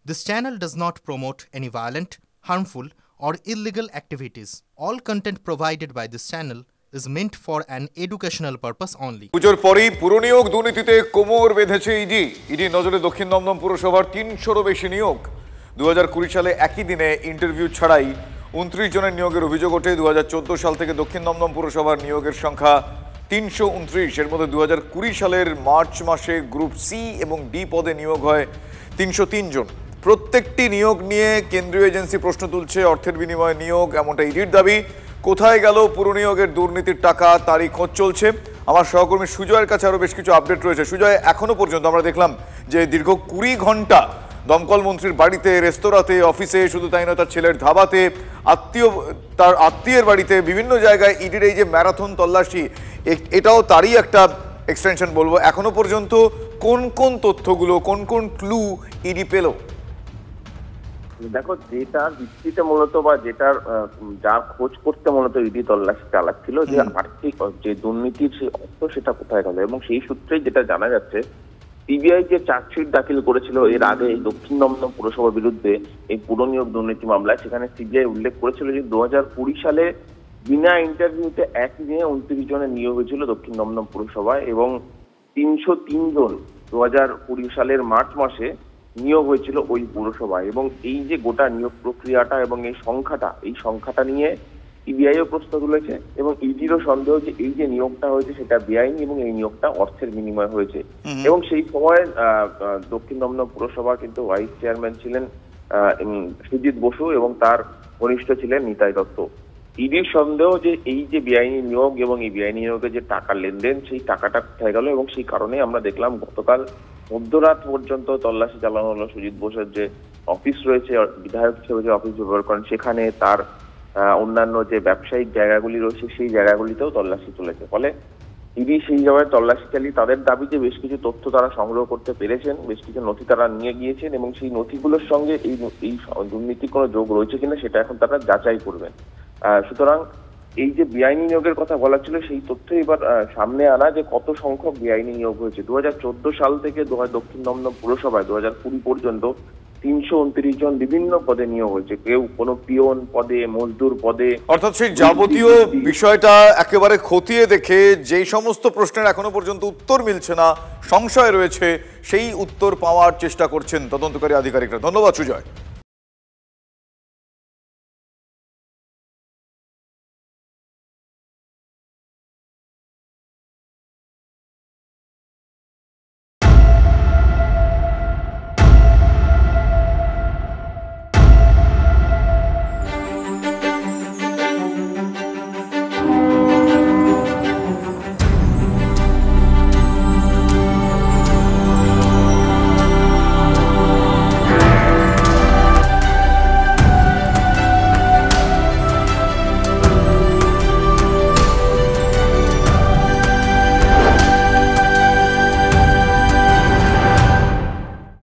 This channel does not promote any violent, harmful, or illegal activities. All content provided by this channel is meant for an educational purpose only. পুজোর পরেই পুরনিয়োগ দুর্নীতিতে কোমর বেঁধেছে ED নজরে দক্ষিণ দমদম পুরসভার ৩০০রও বেশি নিয়োগ। ২০২০ সালে একই দিনে ইন্টারভিউ ছাড়াই ২৯ জনের নিয়োগের অভিযোগ ওঠে। ২০১৪ সাল থেকে দক্ষিণ দমদম পুরসভার নিয়োগের সংখ্যা ৩২৯। এর মধ্যে ২০২০ সালের মার্চ মাসে গ্রুপ সি এবং ডি পদে নিয়োগ হয় ৩০৩ জন। প্রত্যেকটি নিয়োগ নিয়ে কেন্দ্রীয় এজেন্সি প্রশ্ন তুলছে, অর্থের বিনিময়ে নিয়োগ এমনটা ইডির দাবি। কোথায় গেল পুরনিয়োগের দুর্নীতির টাকা, তারই খোঁজ চলছে। আমার সহকর্মী সুজয়ের কাছে আরও বেশ কিছু আপডেট রয়েছে। সুজয়, এখনো পর্যন্ত আমরা দেখলাম যে দীর্ঘ ২০ ঘন্টা দমকল মন্ত্রীর বাড়িতে, রেস্তোরাঁতে, অফিসে, শুধু তাই নয় তার ছেলের ধাবাতে, তার আত্মীয়ের বাড়িতে, বিভিন্ন জায়গায় ইডির এই যে ম্যারাথন তল্লাশি, এটাও তারই একটা এক্সটেনশন বলবো। এখনো পর্যন্ত কোন কোন তথ্যগুলো, কোন কোন ক্লু ইডি পেল? দেখো, যেটার ভিত্তিতে মূলত বা যেটার যার খোঁজ করতে মূলত ইডি তল্লাশি চালাচ্ছিল, যে আর্থিক যে দুর্নীতির সেই অর্থ সেটা কোথায় গেল, এবং সেই সূত্রেই যেটা জানা যাচ্ছে, সিবিআই যে চার্জশিট দাখিল করেছিল এর আগে দক্ষিণ দমদম পুরসভার বিরুদ্ধে এই পুরনিয়োগ দুর্নীতি মামলায়, সেখানে সিবিআই উল্লেখ করেছিল যে ২০২০ সালে বিনা ইন্টারভিউতে একই দিনে ২৯ জনের নিয়োগ হয়েছিল দক্ষিণ দমদম পুরসভায়, এবং ৩০৩ জন ২০২০ সালের মার্চ মাসে নিয়োগ হয়েছিল ওই পুরসভায়। এবং এই যে গোটা নিয়োগ প্রক্রিয়াটা এবং এই সংখ্যাটা নিয়ে সিবিআইও প্রশ্ন তুলেছে, এবং ইডিরও সন্দেহ যে এই যে নিয়োগটা হয়েছে সেটা বেআইনি এবং এই নিয়োগটা অর্থের বিনিময়ে হয়েছে। এবং সেই সময় দক্ষিণ দমদম পুরসভা কিন্তু ভাইস চেয়ারম্যান ছিলেন সুজিত বসু এবং তার ঘনিষ্ঠ ছিলেন নিতাই দত্ত। ইডির সন্দেহ যে এই যে বেআইনি নিয়োগ এবং এই বেআইনি নিয়োগে যে টাকা লেনদেন, সেই টাকাটা কোথায় গেল, এবং সেই কারণে আমরা দেখলাম গতকাল মধ্যরাত পর্যন্ত তল্লাশি চালানো হলো। সুজিত বোসের যে অফিস রয়েছে, বিধায়ক হিসেবে যে অফিস ব্যবহার করেন, সেখানে তার অন্যান্য যে ব্যবসায়িক জায়গাগুলি রয়েছে সেই জায়গাগুলিতেও তল্লাশি চলেছে। ফলে ইডি সেই জায়গায় তল্লাশি চালিয়ে তাদের দাবি যে বেশ কিছু তথ্য তারা সংগ্রহ করতে পেরেছেন, বেশ কিছু নথি তারা নিয়ে গিয়েছেন, এবং সেই নথিগুলোর সঙ্গে এই দুর্নীতির কোনো যোগ রয়েছে কিনা সেটা এখন তারা যাচাই করবেন। সুতরাং এই যে বেআইনি নিয়োগের কথা বলা ছিল, সেই তথ্য এবার সামনে আনা যে কত সংখ্যক বেআইনি নিয়োগ হয়েছে। ২০১৪ সাল থেকে দক্ষিণ দমদম পুরসভায় ২০২০ পর্যন্ত ৩২৯ জন বিভিন্ন পদে নিয়োগ হয়েছে। কেউ কোনো পিয়ন পদে, মজদুর পদে, অর্থাৎ সেই যাবতীয় বিষয়টা একেবারে খতিয়ে দেখে যেই সমস্ত প্রশ্নের এখনো পর্যন্ত উত্তর মিলছে না, সংশয় রয়েছে, সেই উত্তর পাওয়ার চেষ্টা করছেন তদন্তকারী আধিকারিকরা। ধন্যবাদ সুজয়।